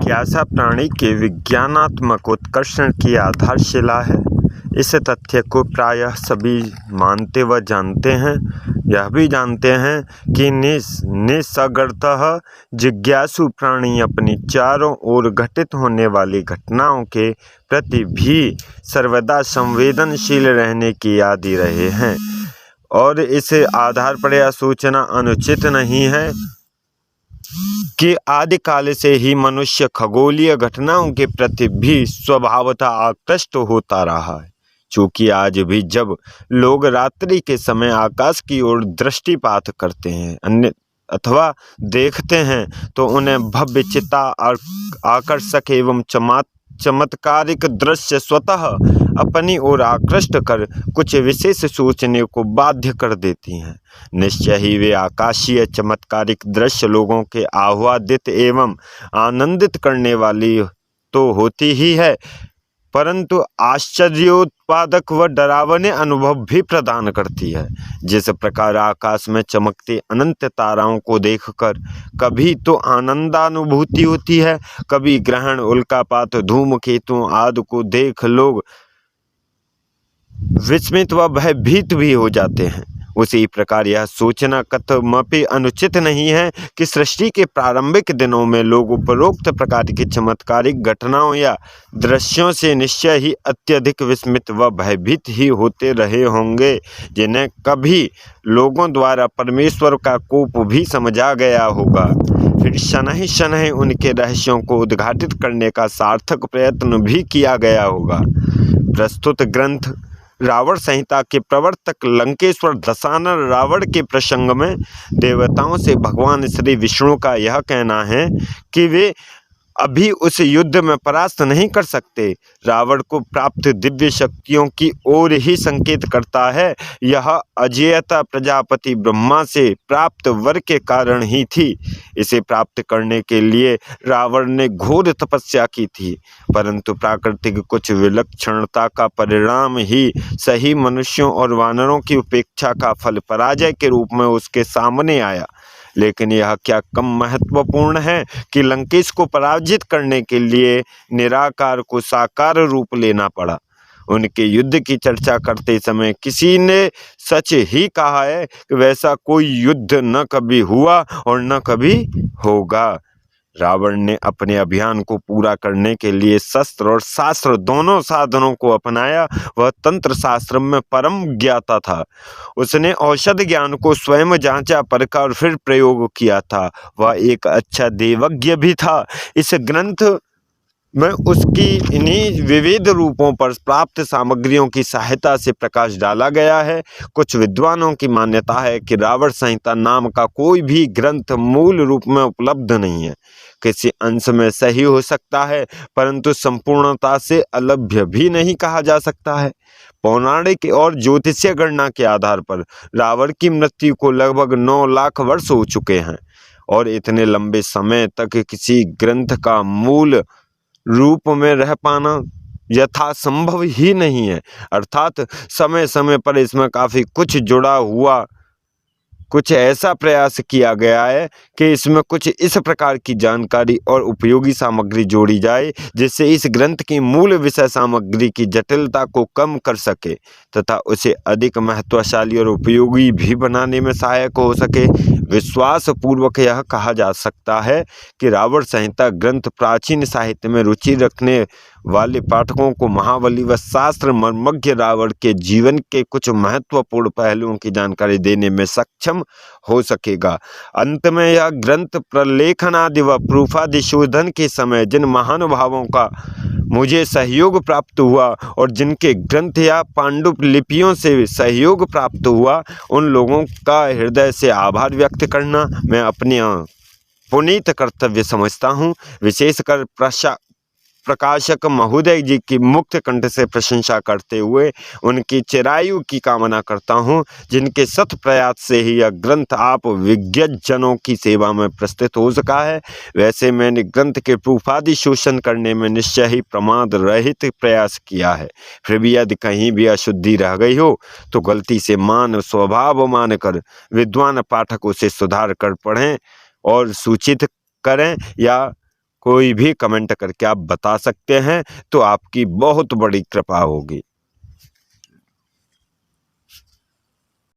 जिज्ञासा प्राणी के विज्ञानात्मक उत्कर्षण की आधारशिला है। इस तथ्य को प्रायः सभी मानते व जानते हैं। यह भी जानते हैं कि निसर्गतः जिज्ञासु प्राणी अपनी चारों ओर घटित होने वाली घटनाओं के प्रति भी सर्वदा संवेदनशील रहने की आदि रहे हैं, और इस आधार पर यह सोचना अनुचित नहीं है कि आदिकाल से ही मनुष्य खगोलीय घटनाओं के प्रति भी स्वभावतः आकृष्ट होता रहा है। चूँकि आज भी जब लोग रात्रि के समय आकाश की ओर दृष्टिपात करते हैं अथवा देखते हैं, तो उन्हें भव्य चित्ता आकर्षक एवं चमत्कारिक दृश्य स्वतः अपनी ओर आकृष्ट कर कुछ विशेष सोचने को बाध्य कर देती हैं। निश्चय ही वे आकाशीय चमत्कारिक दृश्य लोगों के आह्लादित एवं आनंदित करने वाली तो होती ही है, परंतु आश्चर्योत्पादक व डरावने अनुभव भी प्रदान करती है। जिस प्रकार आकाश में चमकते अनंत ताराओं को देखकर कभी तो आनंदानुभूति होती है, कभी ग्रहण, उल्कापात, धूमकेतुओं आदि को देख लोग विस्मित व भयभीत भी हो जाते हैं, उसी प्रकार यह सोचना कतमपि अनुचित नहीं है कि सृष्टि के प्रारंभिक दिनों में लोग उपरोक्त प्रकार की चमत्कारिक घटनाओं या दृश्यों से निश्चय ही अत्यधिक विस्मित व भयभीत ही होते रहे होंगे, जिन्हें कभी लोगों द्वारा परमेश्वर का कोप भी समझा गया होगा। फिर शनैः शनैः उनके रहस्यों को उद्घाटित करने का सार्थक प्रयत्न भी किया गया होगा। प्रस्तुत ग्रंथ रावण संहिता के प्रवर्तक लंकेश्वर दशानन रावण के प्रसंग में देवताओं से भगवान श्री विष्णु का यह कहना है कि वे अभी उस युद्ध में परास्त नहीं कर सकते, रावण को प्राप्त दिव्य शक्तियों की ओर ही संकेत करता है। यह अजेयता प्रजापति ब्रह्मा से प्राप्त वर के कारण ही थी। इसे प्राप्त करने के लिए रावण ने घोर तपस्या की थी, परंतु प्राकृतिक कुछ विलक्षणता का परिणाम ही सही मनुष्यों और वानरों की उपेक्षा का फल पराजय के रूप में उसके सामने आया। लेकिन यह क्या कम महत्वपूर्ण है कि लंकेश को पराजित करने के लिए निराकार को साकार रूप लेना पड़ा। उनके युद्ध की चर्चा करते समय किसी ने सच ही कहा है कि वैसा कोई युद्ध न कभी हुआ और न कभी होगा। रावण ने अपने अभियान को पूरा करने के लिए शस्त्र और शास्त्र दोनों साधनों को अपनाया। वह तंत्र शास्त्र में परम ज्ञाता था। उसने औषध ज्ञान को स्वयं जांचा परखा और फिर प्रयोग किया था। वह एक अच्छा देवज्ञ भी था। इस ग्रंथ में उसकी इन्हीं विविध रूपों पर प्राप्त सामग्रियों की सहायता से प्रकाश डाला गया है। कुछ विद्वानों की मान्यता है कि रावण संहिता नाम का कोई भी ग्रंथ मूल रूप में उपलब्ध नहीं है। किसी अंश में सही हो सकता है, परंतु संपूर्णता से अलभ्य भी नहीं कहा जा सकता है। पौराणिक और ज्योतिषीय गणना के आधार पर रावण की मृत्यु को लगभग 9 लाख वर्ष हो चुके हैं, और इतने लंबे समय तक किसी ग्रंथ का मूल रूप में रह पाना यथासंभव ही नहीं है। अर्थात समय समय पर इसमें काफ़ी कुछ जुड़ा हुआ कुछ ऐसा प्रयास किया गया है कि इसमें कुछ इस प्रकार की जानकारी और उपयोगी सामग्री जोड़ी जाए जिससे इस ग्रंथ की मूल विषय सामग्री की जटिलता को कम कर सके तथा उसे अधिक महत्वशाली और उपयोगी भी बनाने में सहायक हो सके। विश्वास पूर्वक यह कहा जा सकता है कि रावण संहिता ग्रंथ प्राचीन साहित्य में रुचि रखने वाले पाठकों को महाबली व शास्त्र मर्मज्ञ रावण के जीवन के कुछ महत्वपूर्ण पहलुओं की जानकारी देने में सक्षम हो सकेगा। अंत में यह ग्रंथ प्रलेखन आदि व प्रूफादि शोधन के समय जिन महानुभावों का मुझे सहयोग प्राप्त हुआ और जिनके ग्रंथ या पांडुलिपियों से सहयोग प्राप्त हुआ, उन लोगों का हृदय से आभार व्यक्त करना मैं अपने पुनीत कर्तव्य समझता हूँ। विशेषकर प्रकाशक महोदय जी की मुक्त कंठ से प्रशंसा करते हुए उनकी चिरायु की कामना करता हूँ, जिनके सत प्रयास से ही यह ग्रंथ आप विज्ञजनों की सेवा में प्रस्तुत हो सका है। वैसे मैंने ग्रंथ के प्रूफादि शोषण करने में निश्चय ही प्रमाद रहित प्रयास किया है। फिर भी यदि कहीं भी अशुद्धि रह गई हो तो गलती से स्वभाव मानकर विद्वान पाठकों से सुधार कर पढ़ें और सूचित करें, या कोई भी कमेंट करके आप बता सकते हैं, तो आपकी बहुत बड़ी कृपा होगी।